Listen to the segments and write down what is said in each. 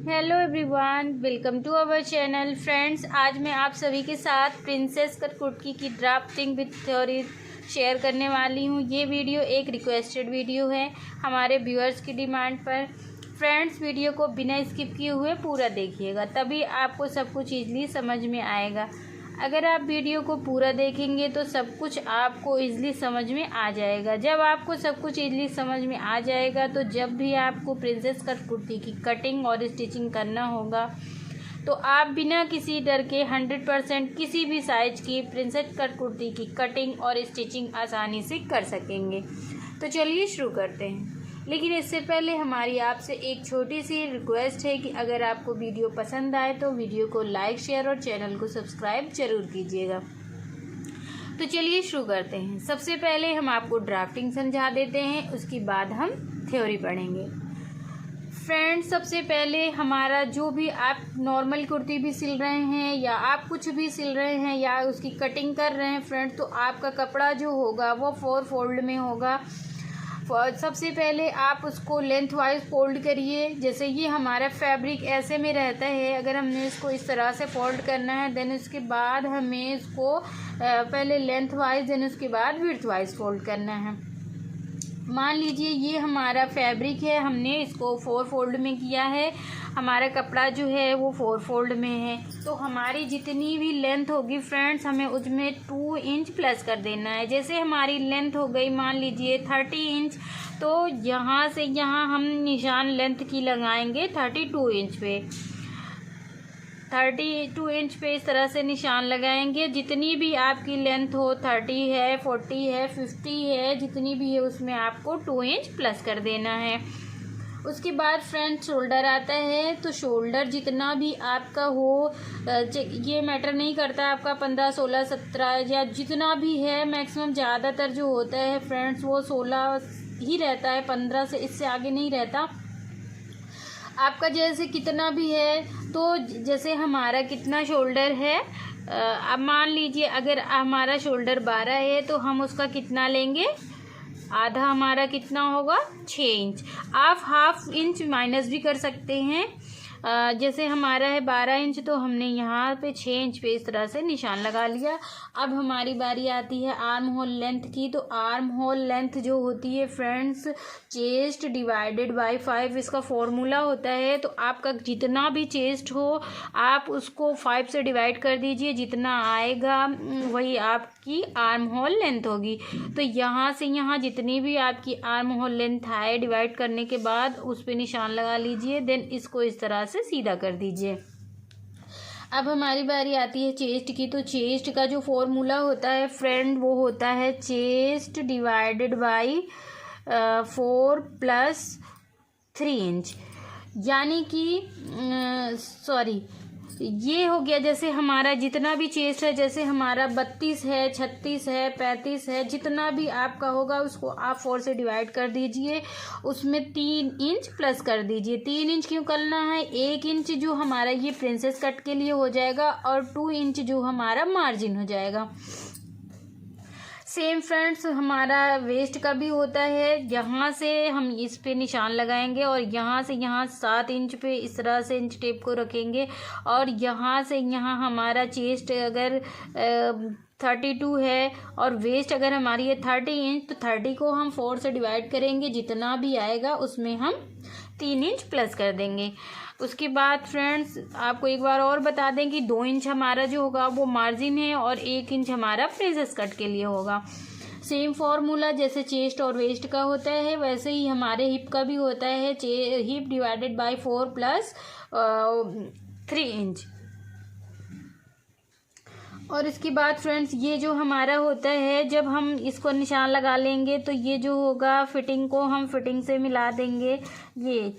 Hello everyone, welcome to our channel. Friends, आज मैं आप सभी के साथ प्रिंसेस कट कुर्ती की ड्राफ्टिंग विद थ्योरी शेयर करने वाली हूँ। ये वीडियो एक रिक्वेस्टेड वीडियो है हमारे व्यूअर्स की डिमांड पर। फ्रेंड्स, वीडियो को बिना स्किप किए हुए पूरा देखिएगा, तभी आपको सब कुछ ईजिली समझ में आएगा। अगर आप वीडियो को पूरा देखेंगे तो सब कुछ आपको ईजिली समझ में आ जाएगा। जब आपको सब कुछ ईजिली समझ में आ जाएगा तो जब भी आपको प्रिंसेस कट कुर्ती की कटिंग और स्टिचिंग करना होगा तो आप बिना किसी डर के 100% किसी भी साइज की प्रिंसेस कट कुर्ती की कटिंग और स्टिचिंग आसानी से कर सकेंगे। तो चलिए शुरू करते हैं। लेकिन इससे पहले हमारी आपसे एक छोटी सी रिक्वेस्ट है कि अगर आपको वीडियो पसंद आए तो वीडियो को लाइक, शेयर और चैनल को सब्सक्राइब जरूर कीजिएगा। तो चलिए शुरू करते हैं। सबसे पहले हम आपको ड्राफ्टिंग समझा देते हैं, उसके बाद हम थ्योरी पढ़ेंगे। फ्रेंड्स, सबसे पहले हमारा जो भी आप नॉर्मल कुर्ती भी सिल रहे हैं या आप कुछ भी सिल रहे हैं या उसकी कटिंग कर रहे हैं फ्रेंड्स, तो आपका कपड़ा जो होगा वो 4 फोल्ड में होगा। सबसे पहले आप उसको लेंथ वाइज फोल्ड करिए। जैसे ये हमारा फैब्रिक ऐसे में रहता है, अगर हमने इसको इस तरह से फोल्ड करना है देन उसके बाद हमें इसको पहले लेंथ वाइज देन उसके बाद विड्थ वाइज फोल्ड करना है। मान लीजिए ये हमारा फैब्रिक है, हमने इसको 4 फोल्ड में किया है, हमारा कपड़ा जो है वो 4 फोल्ड में है, तो हमारी जितनी भी लेंथ होगी फ्रेंड्स हमें उसमें 2 इंच प्लस कर देना है। जैसे हमारी लेंथ हो गई मान लीजिए 30 इंच, तो यहाँ से यहाँ हम निशान लेंथ की लगाएंगे 32 इंच पे। 32 इंच पे इस तरह से निशान लगाएंगे। जितनी भी आपकी लेंथ हो, 30 है, 40 है, 50 है, जितनी भी है उसमें आपको 2 इंच प्लस कर देना है। उसके बाद फ्रंट शोल्डर आता है, तो शोल्डर जितना भी आपका हो, ये मैटर नहीं करता आपका 15, 16, 17 या जितना भी है, मैक्सिमम ज़्यादातर जो होता है फ्रेंड्स वो 16 ही रहता है, 15 से इससे आगे नहीं रहता। आपका जैसे कितना भी है, तो जैसे हमारा कितना शोल्डर है, अब मान लीजिए अगर हमारा शोल्डर 12 है तो हम उसका कितना लेंगे, आधा हमारा कितना होगा 6 इंच। आप हाफ इंच माइनस भी कर सकते हैं। जैसे हमारा है 12 इंच तो हमने यहाँ पे 6 इंच पे इस तरह से निशान लगा लिया। अब हमारी बारी आती है आर्म होल लेंथ की। तो आर्म होल लेंथ जो होती है फ्रेंड्स, चेस्ट डिवाइडेड बाय 5 इसका फॉर्मूला होता है। तो आपका जितना भी चेस्ट हो आप उसको 5 से डिवाइड कर दीजिए, जितना आएगा वही आपकी आर्म होल लेंथ होगी। तो यहाँ से यहाँ जितनी भी आपकी आर्म होल लेंथ आए डिवाइड करने के बाद उस पर निशान लगा लीजिए, देन इसको इस तरह से सीधा कर दीजिए। अब हमारी बारी आती है चेस्ट की। तो चेस्ट का जो फॉर्मूला होता है फ्रेंड वो होता है chest divided by 4 plus 3 inch, यानी कि ये हो गया। जैसे हमारा जितना भी चेस्ट है, जैसे हमारा 32 है, 36 है, 35 है, जितना भी आपका होगा उसको आप 4 से डिवाइड कर दीजिए, उसमें 3 इंच प्लस कर दीजिए। 3 इंच क्यों करना है, 1 इंच जो हमारा ये प्रिंसेस कट के लिए हो जाएगा और 2 इंच जो हमारा मार्जिन हो जाएगा। सेम फ्रेंड्स हमारा वेस्ट का भी होता है। यहाँ से हम इस पे निशान लगाएंगे और यहाँ से यहाँ 7 इंच पे इस तरह से इंच टेप को रखेंगे और यहाँ से यहाँ हमारा चेस्ट अगर 32 है और वेस्ट अगर हमारी है 30 इंच, तो 30 को हम 4 से डिवाइड करेंगे, जितना भी आएगा उसमें हम 3 इंच प्लस कर देंगे। उसके बाद फ्रेंड्स आपको एक बार और बता दें कि 2 इंच हमारा जो होगा वो मार्जिन है और 1 इंच हमारा प्रिंसेस कट के लिए होगा। सेम फॉर्मूला जैसे चेस्ट और वेस्ट का होता है वैसे ही हमारे हिप का भी होता है, hip divided by 4 plus 3 inch. और इसके बाद फ्रेंड्स ये जो हमारा होता है, जब हम इसको निशान लगा लेंगे तो ये जो होगा फिटिंग को हम फिटिंग से मिला देंगे। ये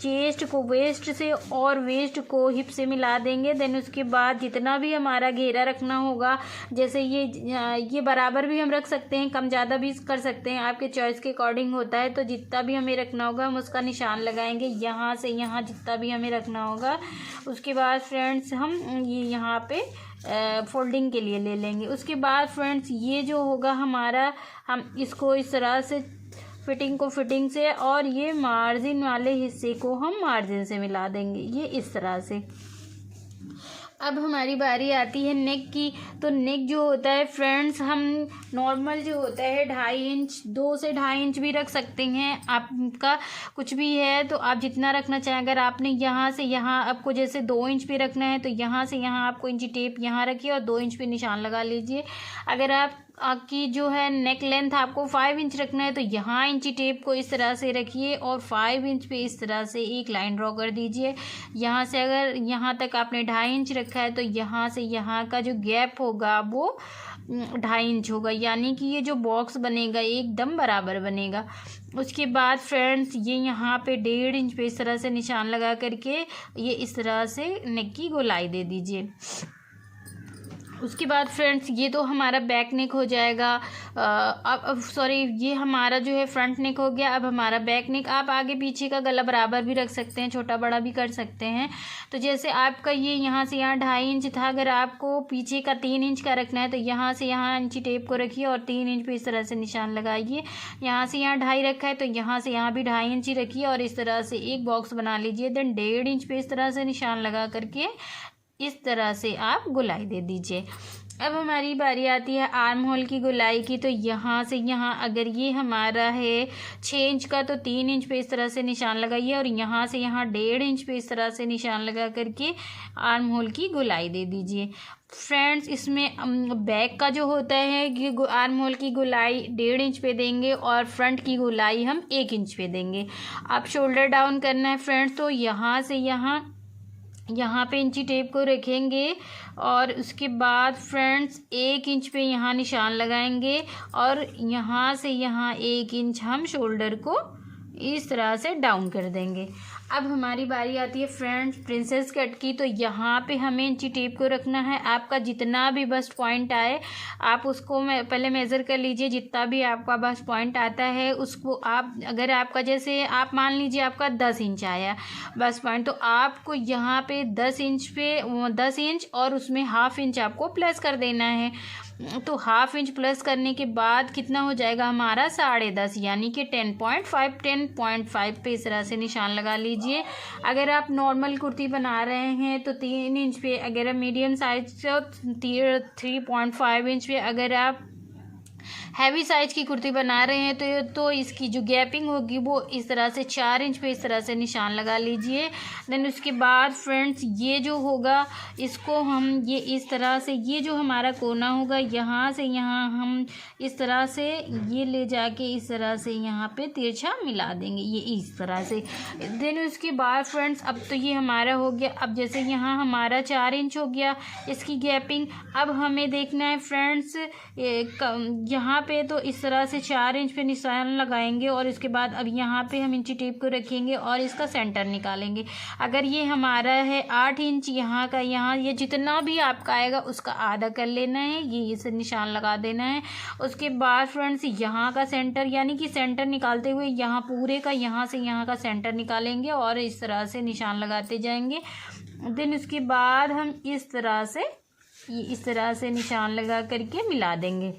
चेस्ट को वेस्ट से और वेस्ट को हिप से मिला देंगे। देन उसके बाद जितना भी हमारा घेरा रखना होगा, जैसे ये बराबर भी हम रख सकते हैं, कम ज़्यादा भी कर सकते हैं, आपके चॉइस के अकॉर्डिंग होता है। तो जितना भी हमें रखना होगा हम उसका निशान लगाएंगे, यहाँ से यहाँ जितना भी हमें रखना होगा। उसके बाद फ्रेंड्स हम ये यहाँ पे फोल्डिंग के लिए ले लेंगे। उसके बाद फ्रेंड्स ये जो होगा हमारा, हम इसको इस तरह से फिटिंग को फिटिंग से, और ये मार्जिन वाले हिस्से को हम मार्जिन से मिला देंगे, ये इस तरह से। अब हमारी बारी आती है नेक की। तो नेक जो होता है फ्रेंड्स, हम नॉर्मल जो होता है 2.5 इंच, 2 से 2.5 इंच भी रख सकते हैं। आपका कुछ भी है तो आप जितना रखना चाहें। अगर आपने यहाँ से यहाँ आपको जैसे 2 इंच पे रखना है तो यहाँ से यहाँ आपको इंची टेप यहाँ रखिए और 2 इंच पे निशान लगा लीजिए। अगर आपकी जो है नेक लेंथ आपको 5 इंच रखना है तो यहाँ इंची टेप को इस तरह से रखिए और 5 इंच पे इस तरह से एक लाइन ड्रॉ कर दीजिए। यहाँ से अगर यहाँ तक आपने 2.5 इंच रखा है तो यहाँ से यहाँ का जो गैप होगा वो 2.5 इंच होगा, यानी कि ये जो बॉक्स बनेगा एकदम बराबर बनेगा। उसके बाद फ्रेंड्स ये यहाँ पे 1.5 इंच पे इस तरह से निशान लगा करके ये इस तरह से नेक की गोलाई दे दीजिए। उसके बाद फ्रेंड्स ये तो हमारा बैक नेक हो जाएगा। अब सॉरी, ये हमारा जो है फ्रंट नेक हो गया। अब हमारा बैक नेक, आप आगे पीछे का गला बराबर भी रख सकते हैं, छोटा बड़ा भी कर सकते हैं। तो जैसे आपका ये यहाँ से यहाँ 2.5 इंच था, अगर आपको पीछे का 3 इंच का रखना है तो यहाँ से यहाँ इंची टेप को रखिए और 3 इंच पे इस तरह से निशान लगाइए। यहाँ से यहाँ 2.5 रखा है तो यहाँ से यहाँ भी 2.5 इंच ही रखिए और इस तरह से एक बॉक्स बना लीजिए। देन 1.5 इंच पे इस तरह से निशान लगा करके इस तरह से आप गोलाई दे दीजिए। अब हमारी बारी आती है आर्म होल की गोलाई की। तो यहाँ से यहाँ अगर ये हमारा है 6 इंच का तो 3 इंच पे इस तरह से निशान लगाइए और यहाँ से यहाँ 1.5 इंच पे इस तरह से निशान लगा करके आर्म होल की गोलाई दे दीजिए। फ्रेंड्स इसमें बैक का जो होता है कि आर्म होल की गोलाई 1.5 इंच पे देंगे और फ्रंट की गोलाई हम 1 इंच पे देंगे। आप शोल्डर डाउन करना है फ्रेंड्स, तो यहाँ से यहाँ पे इंची टेप को रखेंगे और उसके बाद फ्रेंड्स 1 इंच पे यहाँ निशान लगाएंगे और यहाँ से यहाँ 1 इंच हम शोल्डर को इस तरह से डाउन कर देंगे। अब हमारी बारी आती है फ्रेंड्स प्रिंसेस कट की। तो यहाँ पे हमें इंची टेप को रखना है। आपका जितना भी बस्ट पॉइंट आए आप उसको पहले मेज़र कर लीजिए। जितना भी आपका बस्ट पॉइंट आता है उसको आप, अगर आपका जैसे आप मान लीजिए आपका 10 इंच आया बस्ट पॉइंट, तो आपको यहाँ पे 10 इंच और उसमें 1/2 इंच आपको प्लस कर देना है। तो 1/2 इंच प्लस करने के बाद कितना हो जाएगा हमारा 10.5, यानी कि 10.5 पे इस तरह से निशान लगा लीजिए। अगर आप नॉर्मल कुर्ती बना रहे हैं तो 3 इंच पे, अगर आप मीडियम साइज तो 3.5 इंच पे, अगर आप हैवी साइज की कुर्ती बना रहे हैं तो इसकी जो गैपिंग होगी वो इस तरह से 4 इंच पे इस तरह से निशान लगा लीजिए। देन उसके बाद फ्रेंड्स ये जो होगा इसको हम ये इस तरह से, ये जो हमारा कोना होगा यहाँ से यहाँ हम इस तरह से ये ले जाके इस तरह से यहाँ पे तिरछा मिला देंगे, ये इस तरह से। देन उसके बाद फ्रेंड्स अब तो ये हमारा हो गया। अब जैसे यहाँ हमारा 4 इंच हो गया इसकी गैपिंग। अब हमें देखना है फ्रेंड्स यहाँ पे तो इस तरह से 4 इंच पे निशान लगाएंगे और इसके बाद अब यहाँ पे हम इंची टेप को रखेंगे और इसका सेंटर निकालेंगे। अगर ये हमारा है 8 इंच, यहाँ का यहाँ ये जितना भी आपका आएगा उसका आधा कर लेना है, ये इसे निशान लगा देना है। उसके बाद फ्रेंड्स यहाँ का सेंटर, यानी कि सेंटर निकालते हुए यहाँ पूरे का यहाँ से यहाँ का सेंटर निकालेंगे और इस तरह से निशान लगाते जाएंगे। देन उसके बाद हम इस तरह से निशान लगा करके मिला देंगे।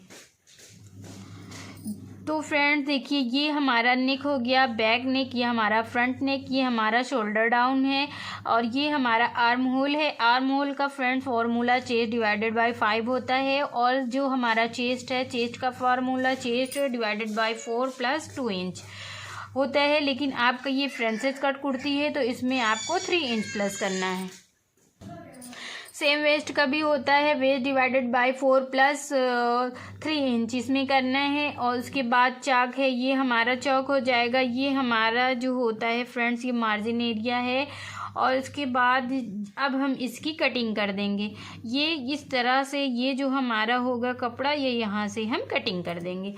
तो फ्रेंड्स देखिए ये हमारा नेक हो गया, बैक नेक, ये हमारा फ्रंट नेक, ये हमारा शोल्डर डाउन है और ये हमारा आर्म होल है। आर्म होल का friend formula chest divided by 5 होता है और जो हमारा चेस्ट है, चेस्ट का formula chest divided by 4 + 2 inch होता है। लेकिन आपका ये फ्रेंसेस कट कुर्ती है तो इसमें आपको 3 इंच प्लस करना है। सेम वेस्ट का भी होता है, वेस्ट डिवाइडेड बाय 4 + 3 इंच इसमें करना है। और उसके बाद चाक है, ये हमारा चौक हो जाएगा। ये हमारा जो होता है फ्रेंड्स ये मार्जिन एरिया है और उसके बाद अब हम इसकी कटिंग कर देंगे। ये इस तरह से ये जो हमारा होगा कपड़ा ये यहाँ से हम कटिंग कर देंगे।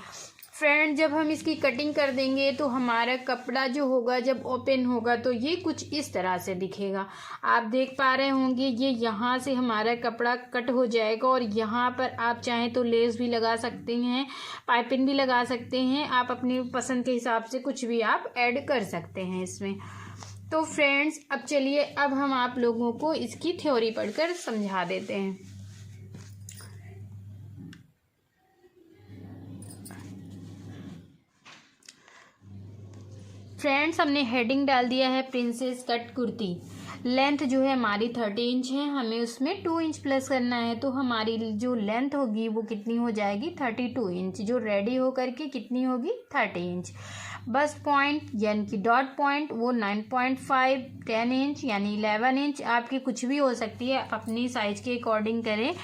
फ्रेंड जब हम इसकी कटिंग कर देंगे तो हमारा कपड़ा जो होगा जब ओपन होगा तो ये कुछ इस तरह से दिखेगा। आप देख पा रहे होंगे ये यहाँ से हमारा कपड़ा कट हो जाएगा और यहाँ पर आप चाहें तो लेस भी लगा सकते हैं, पाइपिंग भी लगा सकते हैं। आप अपनी पसंद के हिसाब से कुछ भी आप ऐड कर सकते हैं इसमें। तो फ्रेंड्स अब चलिए अब हम आप लोगों को इसकी थ्योरी पढ़कर समझा देते हैं। फ्रेंड्स हमने हेडिंग डाल दिया है प्रिंसेस कट कुर्ती। लेंथ जो है हमारी 30 इंच है, हमें उसमें 2 इंच प्लस करना है, तो हमारी जो लेंथ होगी वो कितनी हो जाएगी 32 इंच। जो रेडी हो करके कितनी होगी 30 इंच। बस पॉइंट यानी कि डॉट पॉइंट वो 9.5, 10 इंच यानी 11 इंच आपकी कुछ भी हो सकती है, अपनी साइज़ के अकॉर्डिंग करें।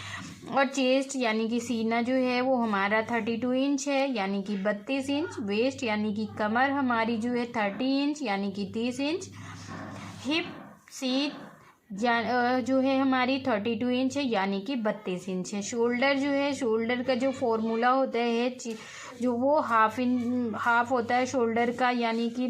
और चेस्ट यानी कि सीना जो है वो हमारा 32 इंच है यानी कि 32 इंच। वेस्ट यानी कि कमर हमारी जो है 30 इंच यानी कि 30 इंच। हिप सीट जो है हमारी 32 इंच है यानी कि 32 इंच है। शोल्डर जो है, शोल्डर का जो फॉर्मूला होता है जो वो हाफ होता है शोल्डर का, यानी कि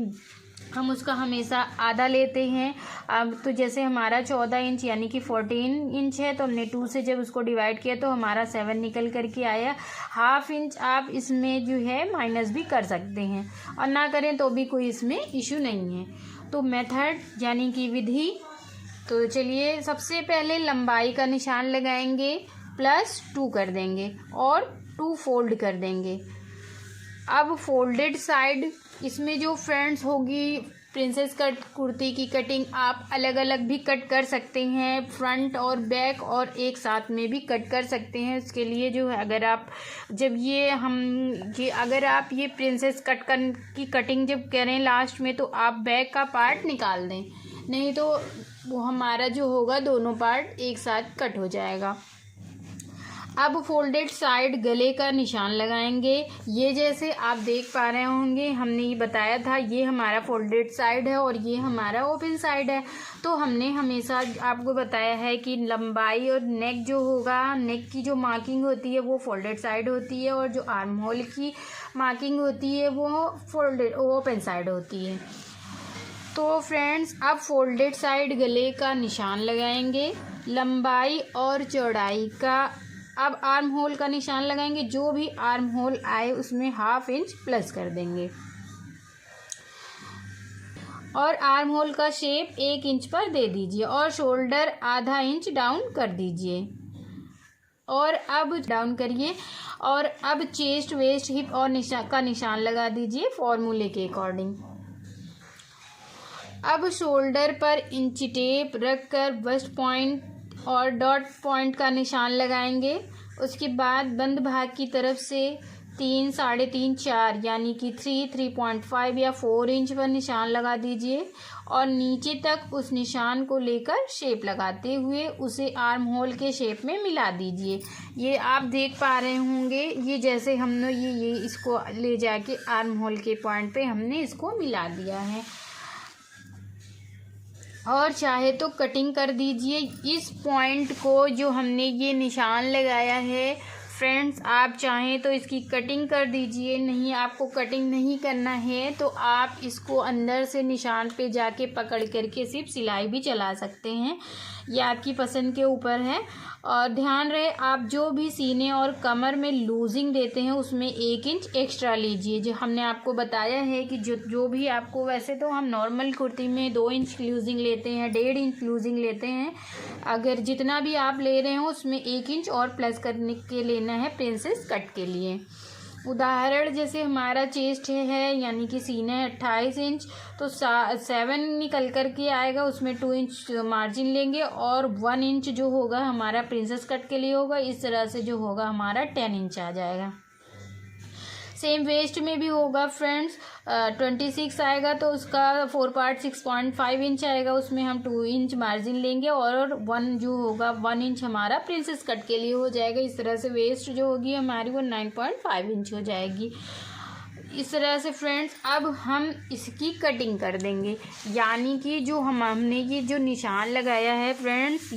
हम उसका हमेशा आधा लेते हैं। अब तो जैसे हमारा 14 इंच यानी कि 14 इंच है, तो हमने 2 से जब उसको डिवाइड किया तो हमारा 7 निकल करके आया। हाफ इंच आप इसमें जो है माइनस भी कर सकते हैं, और ना करें तो भी कोई इसमें इशू नहीं है। तो मेथड यानी कि विधि, तो चलिए सबसे पहले लंबाई का निशान लगाएंगे, +2 कर देंगे और 2 फोल्ड कर देंगे। अब फोल्डेड साइड, इसमें जो फ्रेंड्स होगी प्रिंसेस कट कुर्ती की कटिंग आप अलग अलग भी कट कर सकते हैं, फ्रंट और बैक और एक साथ में भी कट कर सकते हैं। उसके लिए जो है अगर आप अगर आप ये प्रिंसेस कट की कटिंग जब करें लास्ट में, तो आप बैक का पार्ट निकाल दें, नहीं तो वो हमारा जो होगा दोनों पार्ट एक साथ कट हो जाएगा। अब फोल्डेड साइड गले का निशान लगाएंगे। ये जैसे आप देख पा रहे होंगे, हमने ये बताया था, ये हमारा फोल्डेड साइड है और ये हमारा ओपन साइड है। तो हमने हमेशा आपको बताया है कि लंबाई और नेक जो होगा, नेक की जो मार्किंग होती है वो फोल्डेड साइड होती है, और जो आर्म होल की मार्किंग होती है वो ओपन साइड होती है। तो फ्रेंड्स अब फोल्डेड साइड गले का निशान लगाएंगे। लंबाई और चौड़ाई का अब आर्म होल का निशान लगाएंगे। जो भी आर्म होल आए उसमें ½ इंच प्लस कर देंगे, और आर्म होल का शेप 1 इंच पर दे दीजिए, और शोल्डर ½ इंच डाउन कर दीजिए, और अब डाउन करिए। और अब चेस्ट, वेस्ट, हिप और का निशान लगा दीजिए फॉर्मूले के अकॉर्डिंग। अब शोल्डर पर इंची टेप रखकर बस्ट पॉइंट और डॉट पॉइंट का निशान लगाएंगे। उसके बाद बंद भाग की तरफ से 3, 3.5, 4 यानी कि 3, 3.5 या 4 इंच पर निशान लगा दीजिए, और नीचे तक उस निशान को लेकर शेप लगाते हुए उसे आर्म होल के शेप में मिला दीजिए। ये आप देख पा रहे होंगे, ये जैसे हमने ये इसको ले जाके आर्म होल के पॉइंट पे हमने इसको मिला दिया है। और चाहे तो कटिंग कर दीजिए इस पॉइंट को, जो हमने ये निशान लगाया है। फ्रेंड्स आप चाहें तो इसकी कटिंग कर दीजिए, नहीं आपको कटिंग नहीं करना है तो आप इसको अंदर से निशान पे जाके पकड़ करके सिर्फ सिलाई भी चला सकते हैं, ये आपकी पसंद के ऊपर है। और ध्यान रहे आप जो भी सीने और कमर में लूजिंग देते हैं उसमें 1 इंच एक्स्ट्रा लीजिए। जो हमने आपको बताया है कि जो भी आपको, वैसे तो हम नॉर्मल कुर्ती में 2 इंच लूजिंग लेते हैं, 1.5 इंच लूजिंग लेते हैं। अगर जितना भी आप ले रहे हो उसमें 1 इंच और प्लस करने के लेना है प्रिंसेस कट के लिए। उदाहरण जैसे हमारा चेस्ट है यानी कि सीना है 28 इंच, तो 7 निकल कर के आएगा, उसमें 2 इंच मार्जिन लेंगे, और 1 इंच जो होगा हमारा प्रिंसेस कट के लिए होगा। इस तरह से जो होगा हमारा 10 इंच आ जाएगा। सेम वेस्ट में भी होगा फ्रेंड्स, 26 आएगा तो उसका 4 पार्ट 6.5 इंच आएगा, उसमें हम 2 इंच मार्जिन लेंगे, और 1 जो होगा 1 इंच हमारा प्रिंसेस कट के लिए हो जाएगा। इस तरह से वेस्ट जो होगी हमारी वो 9.5 इंच हो जाएगी। इस तरह से फ्रेंड्स अब हम इसकी कटिंग कर देंगे, यानी कि जो हमने ये जो निशान लगाया है फ्रेंड्स,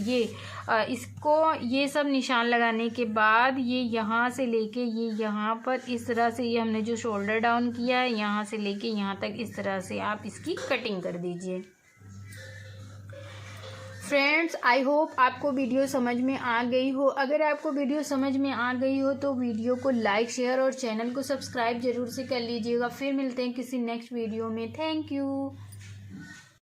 इसको ये सब निशान लगाने के बाद ये यहाँ से लेके ये यहाँ पर इस तरह से, ये हमने जो शोल्डर डाउन किया है यहाँ से लेके यहाँ तक, इस तरह से आप इसकी कटिंग कर दीजिए। फ्रेंड्स आई होप आपको वीडियो समझ में आ गई हो। अगर आपको वीडियो समझ में आ गई हो तो वीडियो को लाइक, शेयर और चैनल को सब्सक्राइब जरूर से कर लीजिएगा। फिर मिलते हैं किसी नेक्स्ट वीडियो में। Thank you.